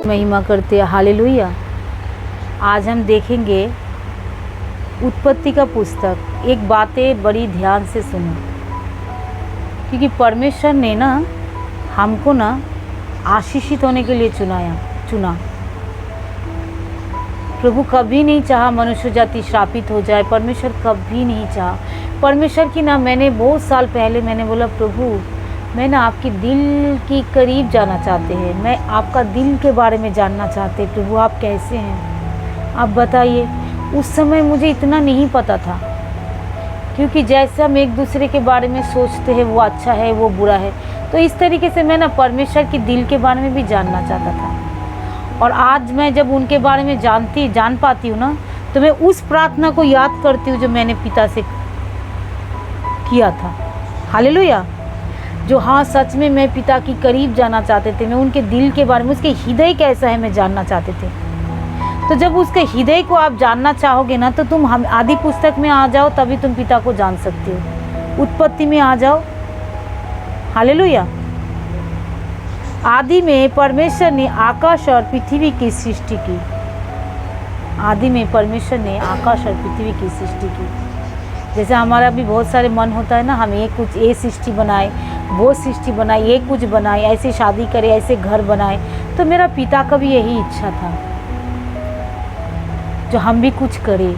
महिमा करते हैं। हालेलुया। आज हम देखेंगे उत्पत्ति का पुस्तक। एक बातें बड़ी ध्यान से सुनो, क्योंकि परमेश्वर ने ना हमको ना आशीषित होने के लिए चुना। प्रभु कभी नहीं चाहा मनुष्य जाति श्रापित हो जाए। परमेश्वर कभी नहीं चाहा। परमेश्वर की ना मैंने बहुत साल पहले मैंने बोला, प्रभु मैं ना आपकी दिल की करीब जाना चाहते हैं, मैं आपका दिल के बारे में जानना चाहते। प्रभु आप कैसे हैं, आप बताइए। उस समय मुझे इतना नहीं पता था, क्योंकि जैसे हम एक दूसरे के बारे में सोचते हैं वो अच्छा है वो बुरा है, तो इस तरीके से मैं ना परमेश्वर की दिल के बारे में भी जानना चाहता था। और आज मैं जब उनके बारे में जान पाती हूँ ना, तो मैं उस प्रार्थना को याद करती हूँ जो मैंने पिता से किया था। हालेलुया। जो हाँ सच में मैं पिता की करीब जाना चाहते थे, मैं उनके दिल के बारे में, उसके हृदय कैसा है मैं जानना चाहते थे। तो जब उसके हृदय को आप जानना चाहोगे ना, तो तुम हम आदि पुस्तक में आ जाओ, तभी तुम पिता को जान सकते हो। उत्पत्ति में आ जाओ। हालेलुया। आदि में परमेश्वर ने आकाश और पृथ्वी की सृष्टि की। आदि में परमेश्वर ने आकाश और पृथ्वी की सृष्टि की। जैसे हमारा भी बहुत सारे मन होता है ना, हम ये सृष्टि बनाए, वो सृष्टि बनाए, ये कुछ बनाए, ऐसे शादी करे, ऐसे घर बनाए। तो मेरा पिता का भी यही इच्छा था, जो हम भी कुछ करें।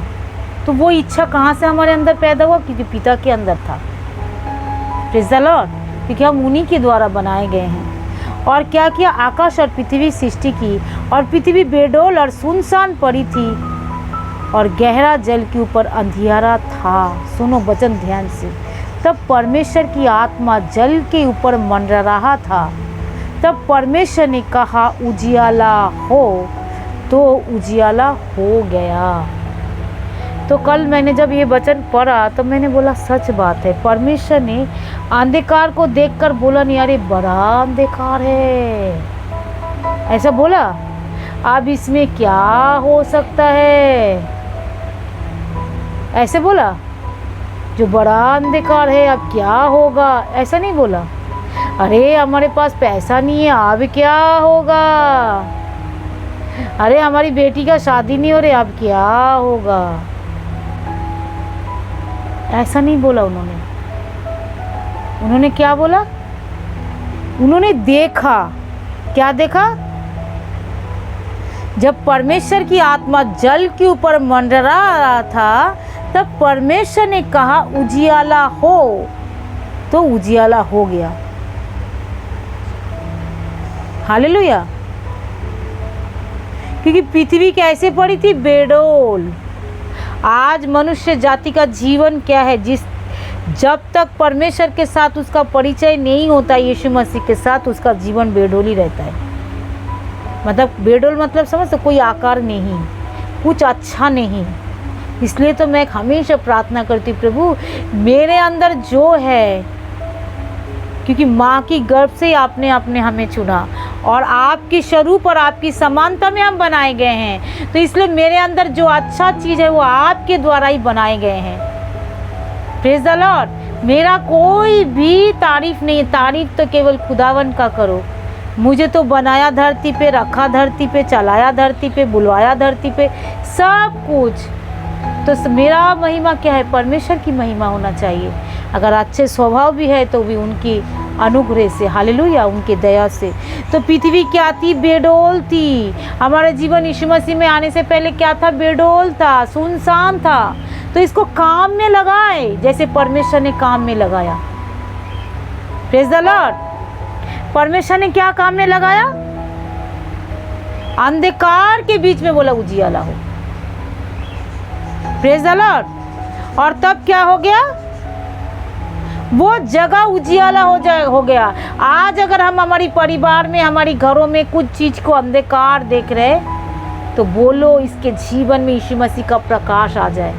तो वो इच्छा कहाँ से हमारे अंदर पैदा हुआ? क्योंकि पिता के अंदर था। Praise the Lord. क्योंकि हम उन्हीं के द्वारा बनाए गए हैं। और क्या किया? आकाश और पृथ्वी सृष्टि की, और पृथ्वी बेडौल और सुनसान पड़ी थी, और गहरा जल के ऊपर अंधियारा था। सुनो वचन ध्यान से। तब परमेश्वर की आत्मा जल के ऊपर मंडरा रहा था। तब परमेश्वर ने कहा उजियाला हो, तो उजियाला हो गया। तो कल मैंने जब ये वचन पढ़ा तो मैंने बोला सच बात है। परमेश्वर ने अंधकार को देखकर बोला, नहीं अरे बड़ा अंधकार है, ऐसा बोला। अब इसमें क्या हो सकता है, ऐसे बोला। जो बड़ा अंधकार है, अब क्या होगा, ऐसा नहीं बोला। अरे हमारे पास पैसा नहीं है, अब क्या होगा। अरे हमारी बेटी का शादी नहीं हो रही, अब क्या होगा। ऐसा नहीं बोला उन्होंने। उन्होंने क्या बोला? उन्होंने देखा। क्या देखा? जब परमेश्वर की आत्मा जल के ऊपर मंडरा रहा था, तब परमेश्वर ने कहा उजियाला हो, तो उजियाला हो गया। हालेलुया। क्योंकि पृथ्वी कैसे पड़ी थी? बेडौल। आज मनुष्य जाति का जीवन क्या है? जब तक परमेश्वर के साथ उसका परिचय नहीं होता, यीशु मसीह के साथ, उसका जीवन बेडौल ही रहता है। मतलब बेडौल मतलब समझ, कोई आकार नहीं, कुछ अच्छा नहीं। इसलिए तो मैं हमेशा प्रार्थना करती हूँ, प्रभु मेरे अंदर जो है, क्योंकि माँ की गर्भ से आपने हमें चुना, और आपकी स्वरूप और आपकी समानता में हम बनाए गए हैं। तो इसलिए मेरे अंदर जो अच्छा चीज़ है वो आपके द्वारा ही बनाए गए हैं। Praise the Lord. मेरा कोई भी तारीफ नहीं, तारीफ तो केवल खुदावन का करो। मुझे तो बनाया धरती पे, रखा धरती पे, चलाया धरती पे, बुलवाया धरती पे, सब कुछ। तो मेरा महिमा क्या है? परमेश्वर की महिमा होना चाहिए। अगर अच्छे स्वभाव भी है तो भी उनकी अनुग्रह से। हालेलुया। उनके दया से। तो पृथ्वी क्या थी? बेडौल थी। हमारे जीवन यीशु मसीह में आने से पहले क्या था? बेडौल था, सुनसान था। तो इसको काम में लगाए, जैसे परमेश्वर ने काम में लगाया। Praise the Lord. परमेश्वर ने क्या काम में लगाया? अंधकार के बीच में बोला उजियाला हो। Praise the Lord. और तब क्या हो गया? वो जगह उजियाला हो गया। आज अगर हम हमारी परिवार में, हमारी घरों में कुछ चीज को अंधकार देख रहे, तो बोलो इसके जीवन में यीशु मसीह का प्रकाश आ जाए।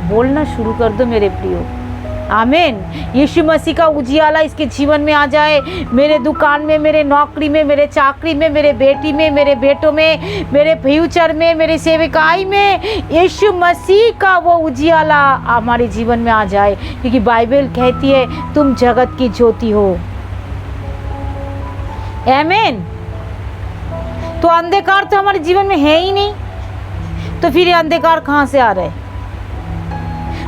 बोलना शुरू कर दो मेरे प्रियो। आमीन। यीशु मसीह का उजियाला इसके जीवन में आ जाए। मेरे दुकान में, मेरे नौकरी में, मेरे चाकरी में, मेरे बेटी में, मेरे बेटों में, मेरे फ्यूचर में, मेरे सेविकाई में यीशु मसीह का वो उजियाला हमारे जीवन में आ जाए। क्योंकि बाइबल कहती है तुम जगत की ज्योति हो। आमीन। तो अंधकार तो हमारे जीवन में है ही नहीं, तो फिर ये अंधकार कहाँ से आ रहा है?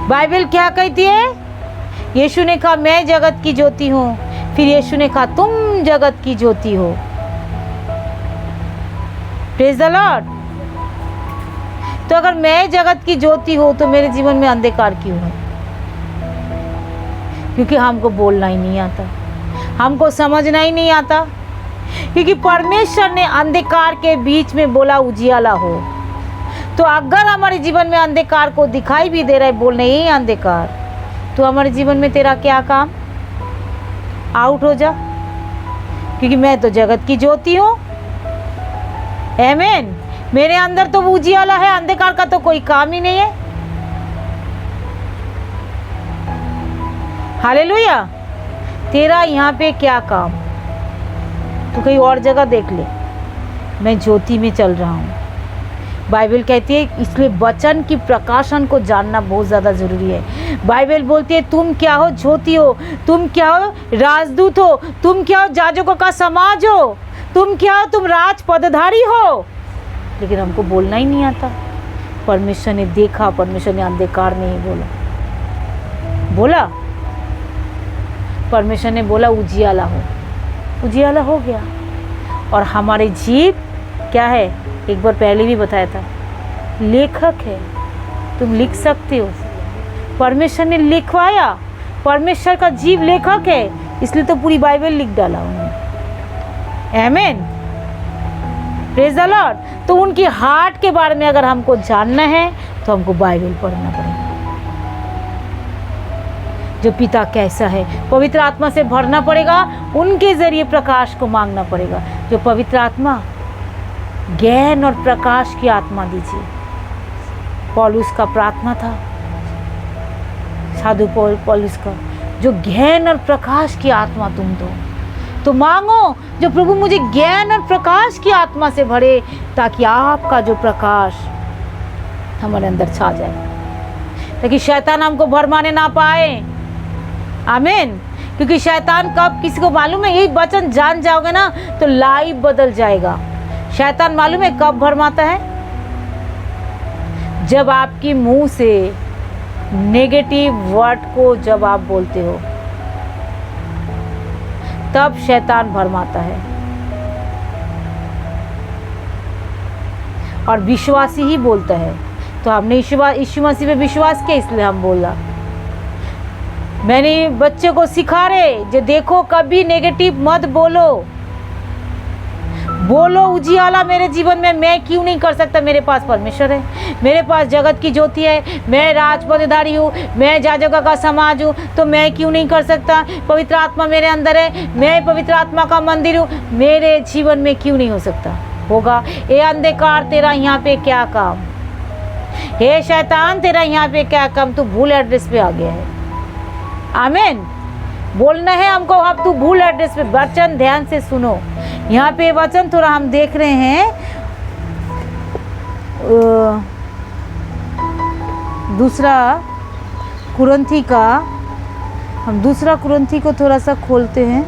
बाइबल क्या कहती है? यीशु ने कहा मैं जगत की ज्योति हूँ, फिर यीशु ने कहा तुम जगत की ज्योति हो। Praise the Lord. तो अगर मैं जगत की ज्योति हूँ तो मेरे जीवन में अंधकार क्यों है? क्योंकि हमको बोलना ही नहीं आता, हमको समझना ही नहीं आता। क्योंकि परमेश्वर ने अंधकार के बीच में बोला उजियाला हो। तो अगर हमारे जीवन में अंधकार को दिखाई भी दे रहा है, बोलने यही अंधकार, तो हमारे जीवन में तेरा क्या काम? आउट हो जा, क्योंकि मैं तो जगत की ज्योति हूँ। आमीन। मेरे अंदर तो वो उजियाला है, अंधकार का तो कोई काम ही नहीं है। हालेलुया। तेरा यहाँ पे क्या काम? तो कहीं और जगह देख ले। मैं ज्योति में चल रहा हूँ। बाइबल कहती है इसलिए वचन की प्रकाशन को जानना बहुत ज़्यादा ज़रूरी है। बाइबल बोलती है तुम क्या हो? ज्योति हो। तुम क्या हो? राजदूत हो। तुम क्या हो? याजकों का समाज हो। तुम क्या हो? तुम राज पदधारी हो। लेकिन हमको बोलना ही नहीं आता। परमेश्वर ने देखा, परमेश्वर ने अंधकार नहीं बोला, परमेश्वर ने बोला उजियाला हो। उजियाला हो गया। और हमारे जीव क्या है? एक बार पहले भी बताया था, लेखक है। तुम लिख सकते हो, परमेश्वर ने लिखवाया। परमेश्वर का जीव लेखक है, इसलिए तो पूरी बाइबल लिख डाला उन्होंने। आमीन। Praise the Lord. तो उनकी हार्ट के बारे में अगर हमको जानना है तो हमको बाइबल पढ़ना पड़ेगा। जो पिता कैसा है, पवित्र आत्मा से भरना पड़ेगा, उनके जरिए प्रकाश को मांगना पड़ेगा। जो पवित्र आत्मा, ज्ञान और प्रकाश की आत्मा दीजिए। पौलुस का प्रार्थना था, साधु पौलुस का, जो ज्ञान और प्रकाश की आत्मा तुम दो। तो मांगो जो प्रभु मुझे ज्ञान और प्रकाश की आत्मा से भरे, ताकि आपका जो प्रकाश हमारे अंदर छा जाए, ताकि शैतान हमको भरमाने ना पाए। आमीन। क्योंकि शैतान कब, किसी को मालूम है? यही वचन जान जाओगे ना तो लाइफ बदल जाएगा। शैतान मालूम है कब भरमाता है? जब आपकी मुंह से नेगेटिव वर्ड को जब आप बोलते हो, तब शैतान भरमाता है। और विश्वासी ही बोलता है। तो हमने यीशु मसीह पे विश्वास किया, इसलिए हम बोला। मैंने बच्चे को सिखा रहे जो देखो कभी नेगेटिव मत बोलो। बोलो उजियाला मेरे जीवन में मैं क्यों नहीं कर सकता? मेरे पास परमेश्वर है, मेरे पास जगत की ज्योति है, मैं राजपदधारी हूँ, मैं याजकों का समाज हूँ, तो मैं क्यों नहीं कर सकता? पवित्र आत्मा मेरे अंदर है, मैं पवित्र आत्मा का मंदिर हूँ, मेरे जीवन में क्यों नहीं हो सकता? होगा। ए अंधकार तेरा यहाँ पे क्या काम? हे शैतान तेरा यहाँ पे क्या काम? तू भूल एड्रेस पे आ गया है। आमीन। बोलना है हमको, अब तू भूल एड्रेस पे। वचन ध्यान से सुनो। यहाँ पे वचन थोड़ा हम देख रहे हैं, दूसरा कुरिन्थी का, हम दूसरा कुरिन्थी को थोड़ा सा खोलते हैं।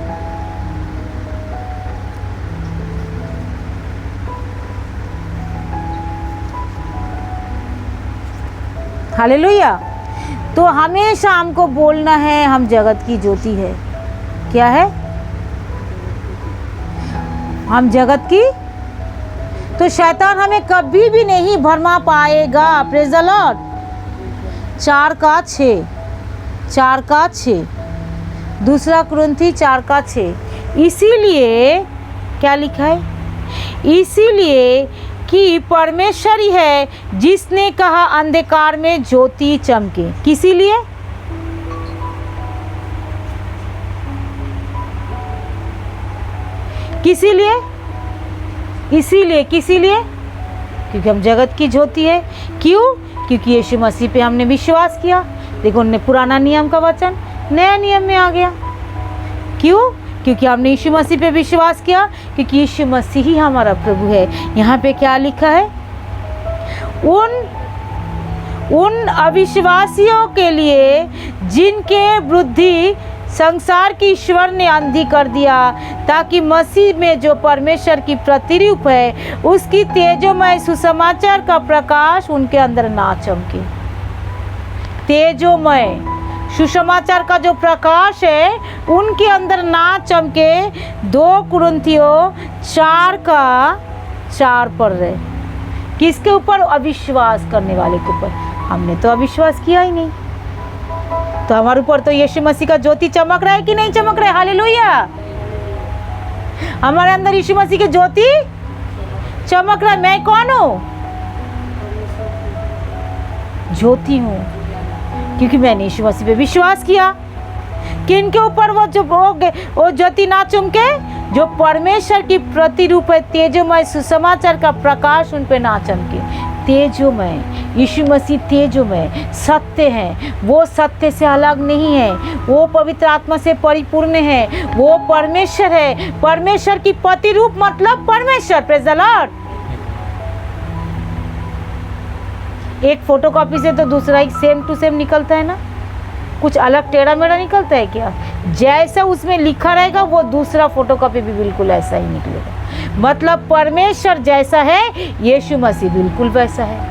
हालेलुया। तो हमेशा हमको बोलना है हम जगत की ज्योति है। क्या है? हम जगत की। तो शैतान हमें कभी भी नहीं भरमा पाएगा। Praise the Lord. 4:6 दूसरा कुरिन्थी 4:6। इसीलिए क्या लिखा है? इसीलिए कि परमेश्वर ही है जिसने कहा अंधकार में ज्योति चमके। किसी लिए? किसी लिए? इसीलिए, किसी लिए? क्योंकि हम जगत की ज्योति है। क्यों? क्योंकि यीशु मसीह पे हमने विश्वास किया। देखो, उन्होंने पुराना नियम का वचन नया नियम में आ गया। क्यों? क्योंकि हमने यीशु मसीह पे विश्वास किया, क्योंकि यीशु मसीह ही हमारा प्रभु है। यहाँ पे क्या लिखा है? उन अविश्वासियों के लिए जिनके बुद्धि संसार की ईश्वर ने अंधी कर दिया, ताकि मसीह में जो परमेश्वर की प्रतिरूप है उसकी तेजोमय सुसमाचार का प्रकाश उनके अंदर ना चमके। तेजोमय सुसमाचार का जो प्रकाश है उनके अंदर ना चमके। 2 कुरिन्थियों 4:4 पढ़ रहे। किसके ऊपर? अविश्वास करने वाले के ऊपर। हमने तो अविश्वास किया ही नहीं, तो हमारे ऊपर तो यीशु मसीह का ज्योति चमक रहा है कि नहीं चमक रहा है? हालेलुया। हमारे अंदर यीशु मसीह की ज्योति चमक रहा है। मैं कौन हूँ? ज्योति हूँ, क्योंकि मैंने यीशु मसीह पे विश्वास किया। किन के ऊपर वो ज्योति ना चमके? जो परमेश्वर की प्रतिरूप है, तेजोमय सुसमाचार का प्रकाश उन पे ना चमके। तेजोमय, यीशु मसीह तेजोमय सत्य है, वो सत्य से अलग नहीं है, वो पवित्र आत्मा से परिपूर्ण है, वो परमेश्वर है। परमेश्वर की प्रतिरूप मतलब परमेश्वर। Praise the Lord. एक फोटोकॉपी से तो दूसरा एक सेम टू सेम निकलता है ना, कुछ अलग टेढ़ा मेढ़ा निकलता है क्या? जैसा उसमें लिखा रहेगा वो दूसरा फोटोकॉपी भी बिल्कुल ऐसा ही निकलेगा। मतलब परमेश्वर जैसा है, यीशु मसीह बिल्कुल वैसा है।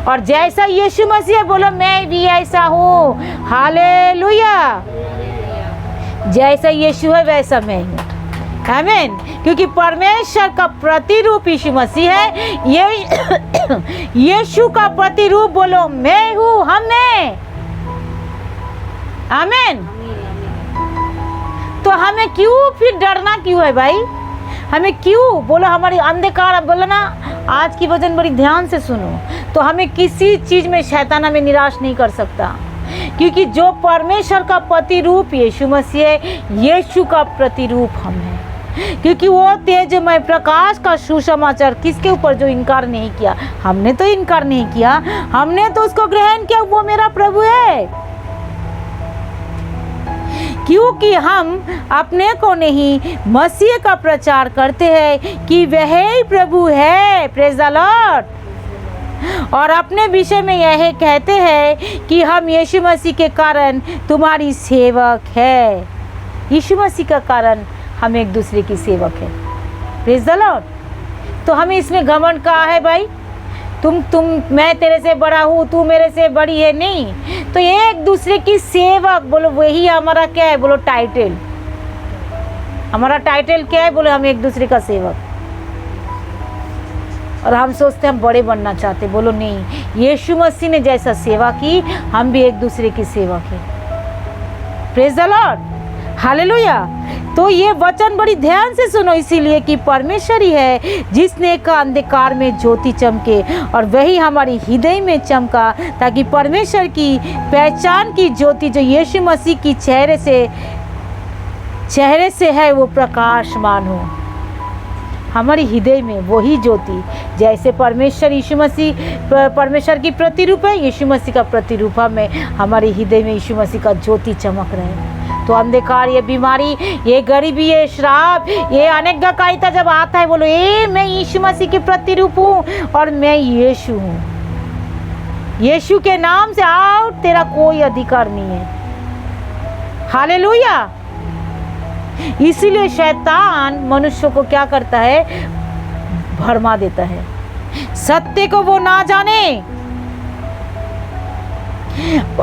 और जैसा यीशु मसीह है, बोलो मैं भी ऐसा हूँ। हालेलुया। जैसा यीशु है वैसा मैं हूँ। आमीन। क्योंकि परमेश्वर का प्रतिरूप यीशु मसीह है। यीशु का प्रतिरूप बोलो मैं हूँ, हम हैं। आमीन। तो हमें क्यों फिर डरना क्यों है भाई? हमें क्यों? बोलो हमारी अंधकार, बोलो ना आज की वचन बड़ी ध्यान से सुनो। तो हमें किसी चीज़ में शैतान हमें निराश नहीं कर सकता, क्योंकि जो परमेश्वर का प्रतिरूप यीशु मसीह है, यीशु का प्रतिरूप हम हैं। क्योंकि वो तेजमय प्रकाश का सुसमाचार किसके ऊपर? जो इनकार नहीं किया। हमने तो इनकार नहीं किया, हमने तो उसको ग्रहण किया, वो मेरा प्रभु है। क्योंकि हम अपने को नहीं मसीह का प्रचार करते हैं कि वह ही प्रभु है। Praise the Lord. और अपने विषय में यह कहते हैं कि हम यीशु मसीह के कारण तुम्हारी सेवक है। यीशु मसीह का कारण हम एक दूसरे की सेवक है। Praise the Lord. तो हमें इसमें घमंड कहाँ है भाई? मैं तेरे से बड़ा हूँ, तू मेरे से बड़ी है, नहीं। तो एक दूसरे की सेवक, बोलो वही हमारा क्या है? बोलो टाइटल। हमारा टाइटल क्या है? बोलो हम एक दूसरे का सेवक। और हम सोचते हम बड़े बनना चाहते, बोलो नहीं, यीशु मसीह ने जैसा सेवा की हम भी एक दूसरे की सेवक है। Praise the Lord. हालेलुया। तो ये वचन बड़ी ध्यान से सुनो, इसीलिए कि परमेश्वर ही है जिसने का अंधकार में ज्योति चमके, और वही हमारी हृदय में चमका, ताकि परमेश्वर की पहचान की ज्योति जो यीशु मसीह की चेहरे से है वो प्रकाशमान हो। हमारी हृदय में वही ज्योति, जैसे परमेश्वर यीशु मसीह परमेश्वर की प्रतिरूप है, यीशु मसीह का प्रतिरूप में हमारे हृदय में यीशु मसीह का ज्योति चमक रहे। तो अंधकार, ये बीमारी, ये गरीबी, ये श्राप, ये अनेककारिता जब आता है, बोलो मैं यीशु मसीह के प्रतिरूप हूँ और मैं यीशु हूँ। यीशु के नाम से आउट, तेरा कोई अधिकार नहीं है। हालेलुया। इसीलिए शैतान मनुष्य को क्या करता है? भरमा देता है, सत्य को वो ना जाने।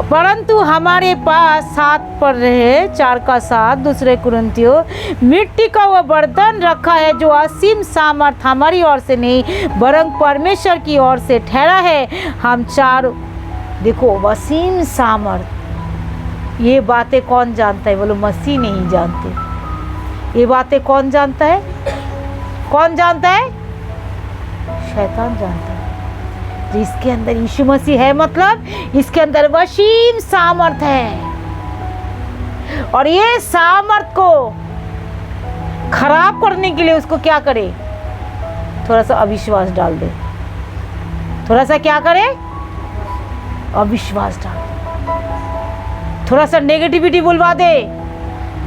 परंतु हमारे पास 7 पढ़ रहे 4:7 2 कुरिन्थियों, मिट्टी का वह बर्तन रखा है जो असीम सामर्थ हमारी ओर से नहीं वरन परमेश्वर की ओर से ठहरा है। हम 4 देखो असीम सामर्थ, ये बातें कौन जानता है? बोलो मसीह नहीं जानते। ये बातें कौन जानता है? कौन जानता है? शैतान जानता है। जिसके अंदर यीशु मसीह है, मतलब इसके अंदर वसीम सामर्थ है। और ये सामर्थ को खराब करने के लिए उसको क्या करे? थोड़ा सा अविश्वास डाल दे। थोड़ा सा क्या करे? अविश्वास डाल दे। थोड़ा सा नेगेटिविटी बुलवा दे।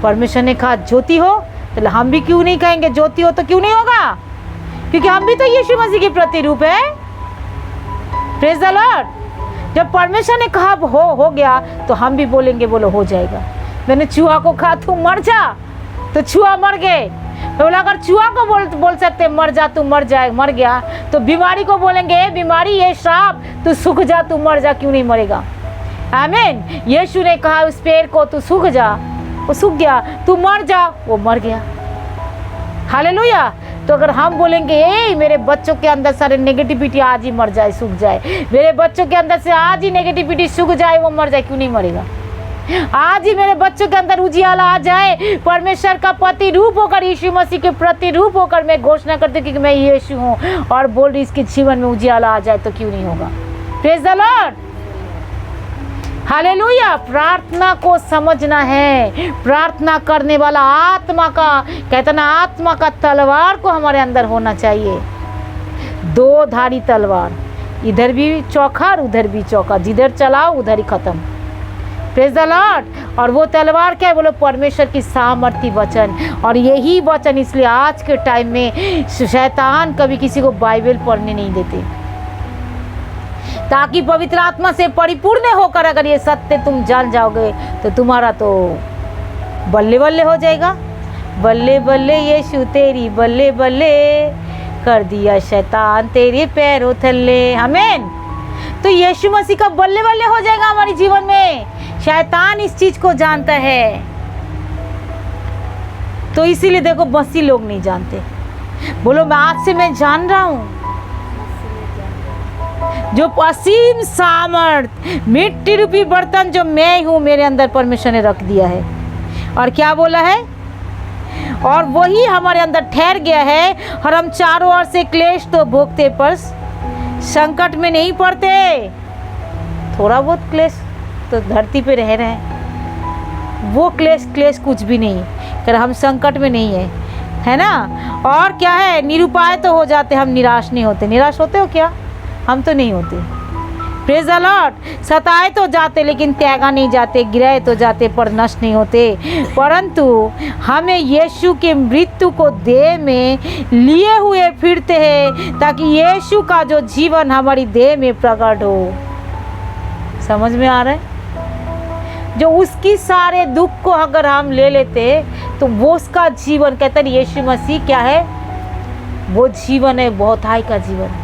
परमेश्वर ने कहा ज्योति हो, तो हम भी क्यों नहीं कहेंगे ज्योति हो? तो क्यों नहीं होगा? क्योंकि हम भी तो यीशु मसीह के प्रतिरूप है। Praise the Lord. जब परमेश्वर ने कहा हो गया, तो हम भी बोलेंगे, बोलो हो जाएगा। मैंने चूहा को कहा तू मर जा, तो चूहा मर गए। तो बोला अगर चूहा को बोल सकते मर जा, तू मर जाए, मर गया, तो बीमारी को बोलेंगे बीमारी ये श्राप, तू सूख जा, तू मर जा, क्यों नहीं मरेगा? आमीन। यीशु ने कहा उस पेड़ को तू सूख जा, वो सूख गया, तू मर जा, वो मर गया। हालेलुया। तो अगर हम बोलेंगे ए मेरे बच्चों के अंदर सारे नेगेटिविटी आज ही मर जाए, सूख जाए, मेरे बच्चों के अंदर से आज ही नेगेटिविटी सूख जाए, वो मर जाए, क्यों नहीं मरेगा? आज ही मेरे बच्चों के अंदर उजियाला आ जाए, परमेश्वर का प्रतिरूप होकर, यीशु मसीह के प्रतिरूप होकर मैं घोषणा करती हूँ कि मैं यीशु हूँ, और बोल रही इसके जीवन में उजियाला आ जाए, तो क्यों नहीं होगा? Praise the Lord. हालेलुया। प्रार्थना को समझना है, प्रार्थना करने वाला आत्मा का, कहते ना आत्मा का तलवार को हमारे अंदर होना चाहिए, दो धारी तलवार, इधर भी चौका और उधर भी चौका, जिधर चलाओ उधर ही खत्म। Praise the Lord. और वो तलवार क्या है? बोलो परमेश्वर की सामर्थी वचन। और यही वचन, इसलिए आज के टाइम में शैतान कभी किसी को बाइबल पढ़ने नहीं देते, ताकि पवित्र आत्मा से परिपूर्ण होकर अगर ये सत्य तुम जान जाओगे तो तुम्हारा तो बल्ले बल्ले हो जाएगा। बल्ले बल्ले यीशु तेरी बल्ले बल्ले, कर दिया शैतान तेरे पैरों थल्ले। आमीन। तो यीशु मसीह का बल्ले बल्ले हो जाएगा हमारे जीवन में। शैतान इस चीज को जानता है, तो इसीलिए देखो मसीह लोग नहीं जानते। बोलो मैं आज से मैं जान रहा हूं, जो असीम सामर्थ मिट्टी रूपी बर्तन जो मैं हूं, मेरे अंदर परमेश्वर ने रख दिया है। और क्या बोला है? और वही हमारे अंदर ठहर गया है, और हम चारों ओर से क्लेश तो भोगते पर संकट में नहीं पड़ते। थोड़ा बहुत क्लेश तो धरती पे रह रहे हैं, वो क्लेश कुछ भी नहीं, कर हम संकट में नहीं है ना। और क्या है? निरुपाय तो हो जाते, हम निराश नहीं होते। निराश होते हो क्या? हम तो नहीं होते। Praise the Lord. सताए तो जाते लेकिन त्यागा नहीं जाते, गिराए तो जाते पर नष्ट नहीं होते, परंतु हमें यीशु के मृत्यु को देह में लिए हुए फिरते हैं, ताकि यीशु का जो जीवन हमारी देह में प्रकट हो। समझ में आ रहा है? जो उसकी सारे दुख को अगर हम ले लेते तो वो उसका जीवन, कहते हैं यीशु मसीह क्या है? वो जीवन है बहुताई का जीवन।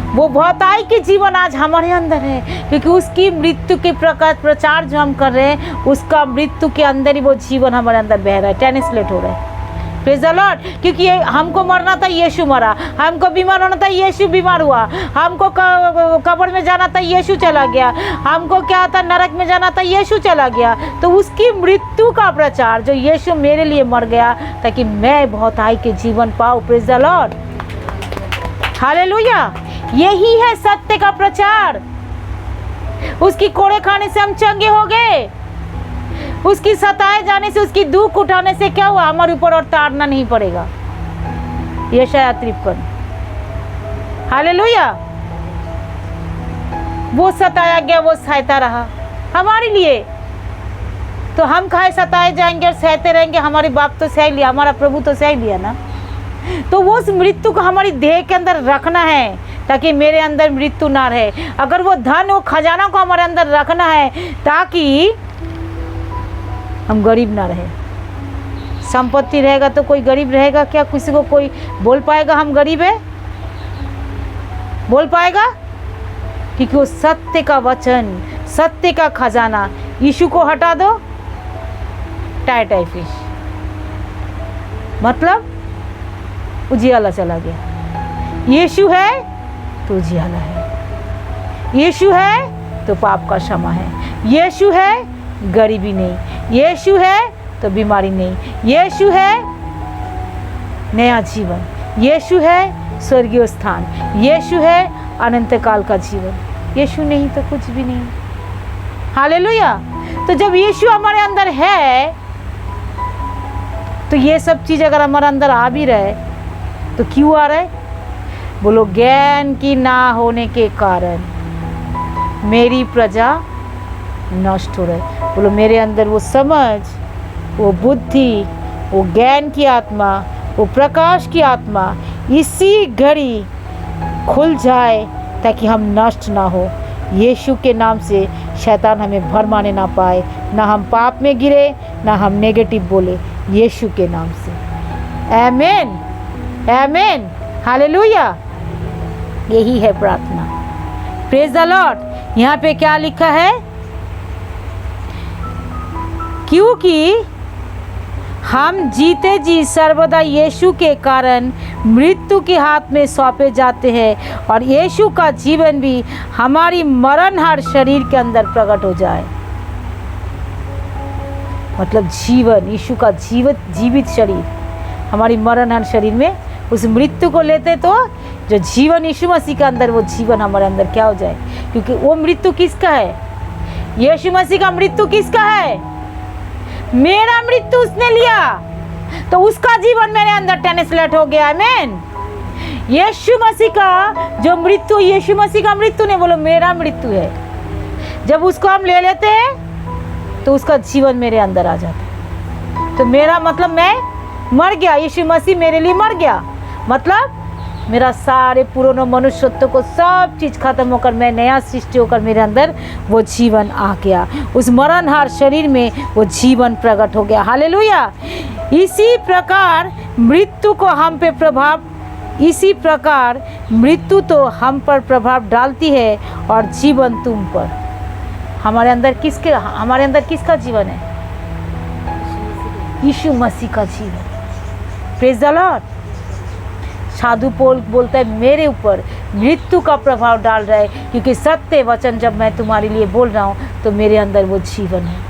वो बहुताई के जीवन आज हमारे अंदर है, क्योंकि उसकी मृत्यु के प्रचार जो हम कर रहे हैं, उसका मृत्यु के अंदर ही वो जीवन हमारे अंदर बह रहा है, ट्रांसलेट हो रहा है। Praise the Lord. क्योंकि हमको मरना था, यीशु मरा। हमको बीमार होना था, यीशु बीमार हुआ। हमको कब्र में जाना था, यीशु चला गया। हमको क्या था? नरक में जाना था, यीशु चला गया। तो उसकी मृत्यु का प्रचार, जो यीशु मेरे लिए मर गया ताकि मैं बहुताई के जीवन पाऊँ। Praise the Lord. हालेलुया। यही है सत्य का प्रचार। उसकी कोड़े खाने से हम चंगे हो गए, उसकी सताए जाने से, उसकी दुख उठाने से क्या हुआ? हमारे ऊपर और ताड़ना नहीं पड़ेगा। यशायाह 53। हालेलुया। वो सताया गया, वो सहता रहा हमारे लिए, तो हम खाए सताए जाएंगे और सहते रहेंगे। हमारे बाप तो सह लिया, हमारा प्रभु तो सह लिया ना। तो वो उस मृत्यु को हमारी देह के अंदर रखना है, ताकि मेरे अंदर मृत्यु ना रहे। अगर वो धन, वो खजाना को हमारे अंदर रखना है, ताकि हम गरीब ना रहे। संपत्ति रहेगा तो कोई गरीब रहेगा क्या? किसी को कोई बोल पाएगा हम गरीब है? बोल पाएगा? क्योंकि वो सत्य का वचन, सत्य का खजाना। यीशु को हटा दो, टाई फिश, मतलब उजियाला चला गया। यीशु है तो उजियाला है, यीशु है तो पाप का क्षमा है, यीशु है गरीबी नहीं, यीशु है तो बीमारी नहीं, यीशु है नया जीवन, यीशु है स्वर्गीय स्थान, यीशु है अनंत काल का जीवन। यीशु नहीं तो कुछ भी नहीं। हालेलुया। तो जब यीशु हमारे अंदर है, तो ये सब चीज़ अगर हमारे अंदर आ भी रहे तो क्यों आ रहा है? बोलो ज्ञान की ना होने के कारण मेरी प्रजा नष्ट हो रही है। बोलो मेरे अंदर वो समझ, वो बुद्धि, वो ज्ञान की आत्मा, वो प्रकाश की आत्मा इसी घड़ी खुल जाए, ताकि हम नष्ट ना हो। यीशु के नाम से शैतान हमें भरमाने ना पाए, ना हम पाप में गिरे, ना हम नेगेटिव बोले, यीशु के नाम से। आमीन, आमीन, हालेलुया। यही है प्रार्थना। Praise the Lord. यहाँ पे क्या लिखा है? क्योंकि हम जीते जी सर्वदा यीशु के कारण मृत्यु के हाथ में सौंपे जाते हैं, और यीशु का जीवन भी हमारी मरणहार शरीर के अंदर प्रकट हो जाए। मतलब जीवन, यीशु का जीवित शरीर हमारी मरणहार शरीर में उस मृत्यु को लेते, तो जो जीवन यीशु मसीह के अंदर, वो जीवन हमारे अंदर क्या हो जाए। क्योंकि वो मृत्यु किसका है? यीशु मसीह का मृत्यु किसका है? मेरा मृत्यु उसने लिया, तो उसका जीवन मेरे अंदर ट्रांसलेट हो गया। आमीन। यीशु मसीह का जो मृत्यु, यीशु मसीह का मृत्यु नहीं, बोलो मेरा मृत्यु है। जब उसको हम ले लेते हैं तो उसका जीवन मेरे अंदर आ जाता है। तो मेरा मतलब मैं मर गया, यीशु मसीह मेरे लिए मर गया, मतलब मेरा सारे पुराने मनुष्यत्व को सब चीज़ खत्म होकर मैं नया सृष्टि होकर मेरे अंदर वो जीवन आ गया। उस मरणहार शरीर में वो जीवन प्रकट हो गया। हालेलुया। इसी प्रकार मृत्यु तो हम पर प्रभाव डालती है, और जीवन तुम पर। हमारे अंदर किसका जीवन है? यीशु मसीह का जीवन। Praise the Lord. साधु पौल बोलता है मेरे ऊपर मृत्यु का प्रभाव डाल रहा है, क्योंकि सत्य वचन जब मैं तुम्हारे लिए बोल रहा हूँ तो मेरे अंदर वो जीवन है।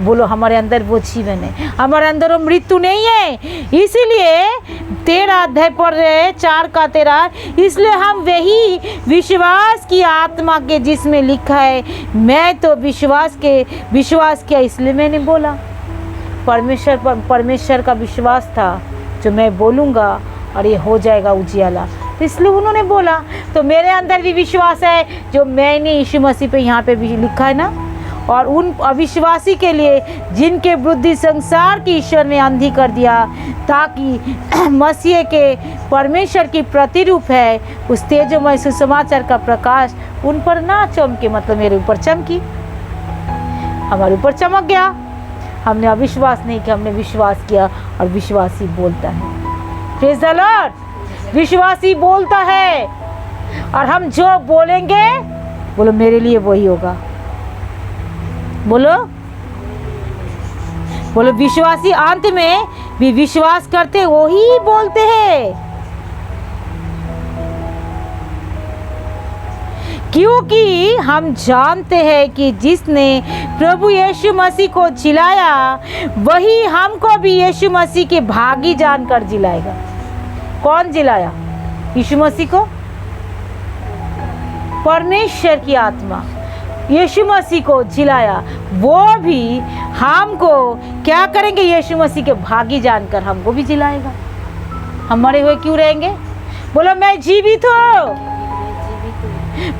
बोलो हमारे अंदर वो जीवन है, हमारे अंदर वो मृत्यु नहीं है। इसीलिए 13 अध्याय पढ़ रहे हैं, 4 का 13। इसलिए हम वही विश्वास की आत्मा के जिसमें लिखा है, मैं तो विश्वास किया, इसलिए मैंने बोला। परमेश्वर का विश्वास था जो मैं बोलूँगा और ये हो जाएगा उजियाला, तो इसलिए उन्होंने बोला। तो मेरे अंदर भी विश्वास है जो मैंने यीशु मसीह पे यहाँ पे भी लिखा है ना। और उन अविश्वासी के लिए जिनके बुद्धि संसार की ईश्वर ने अंधी कर दिया, ताकि मसीह के परमेश्वर की प्रतिरूप है उस तेजोमय सुसमाचार का प्रकाश उन पर ना चमके। मतलब मेरे ऊपर चमकी, हमारे ऊपर चमक गया। हमने अविश्वास नहीं किया, हमने विश्वास किया, और विश्वासी बोलता है। Praise the Lord. विश्वासी बोलता है, और हम जो बोलेंगे, बोलो मेरे लिए वही होगा। बोलो विश्वासी अंत में भी विश्वास करते वही बोलते हैं, क्योंकि हम जानते हैं कि जिसने प्रभु यीशु मसीह को जिलाया, वही हमको भी यीशु मसीह के भागी जानकर जिलाएगा। कौन जिलाया? यीशु मसीह को परमेश्वर की आत्मा यीशु मसीह को जिलाया, वो भी हमको क्या करेंगे? यीशु मसीह के भागी जानकर हमको भी जिलाएगा। हम मरे हुए क्यों रहेंगे? बोलो मैं जीवित हूँ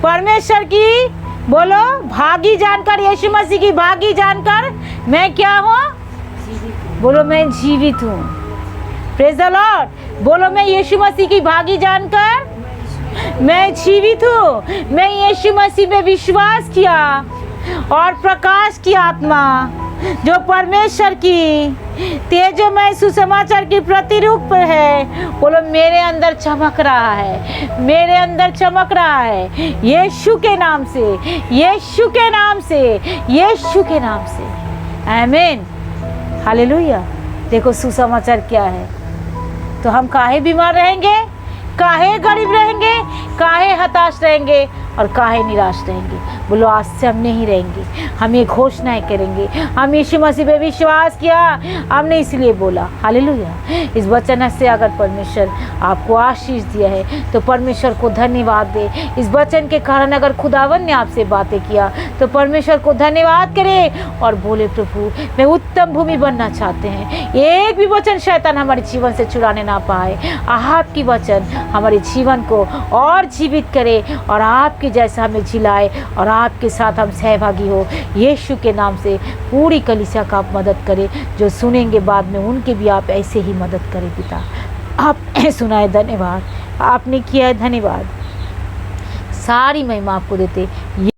परमेश्वर की, बोलो भागी जानकर, यीशु मसीह की भागी जानकर मैं क्या हूँ? बोलो मैं जीवित हूँ। Praise the Lord. बोलो मैं यीशु मसीह की भागी जानकर मैं जीवित हूँ। मैं यीशु मसीह में विश्वास किया, और प्रकाश की आत्मा जो परमेश्वर की तेजोमय सुसमाचार की प्रतिरूप है, बोलो मेरे अंदर चमक रहा है, मेरे अंदर चमक रहा है। यीशु के नाम से, यीशु के नाम से, यीशु के नाम से। आमीन, हालेलुया। देखो सुसमाचार क्या है। तो हम काहे बीमार रहेंगे, काहे गरीब रहेंगे, काहे हताश रहेंगे, और काहे निराश रहेंगे? बोलो आज से हम नहीं रहेंगे। हम ये घोषणाएं करेंगे। हम यीशु मसीह पे विश्वास किया, हमने इसलिए बोला। हालेलुया। इस वचन से अगर परमेश्वर आपको आशीष दिया है तो परमेश्वर को धन्यवाद दे। इस वचन के कारण अगर खुदावन ने आपसे बातें किया तो परमेश्वर को धन्यवाद करे और बोले प्रभु मैं उत्तम भूमि बनना चाहते हैं। एक भी वचन शैतान हमारे जीवन से चुराने ना पाए। आपकी वचन हमारे जीवन को और जीवित करे और आपके जैसा हमें जिलाए और आपके साथ हम सहभागी हो। यीशु के नाम से पूरी कलीसिया का आप मदद करें। जो सुनेंगे बाद में उनके भी आप ऐसे ही मदद करें पिता। आप सुनाए, धन्यवाद। आपने किया है, धन्यवाद। सारी महिमा आपको देते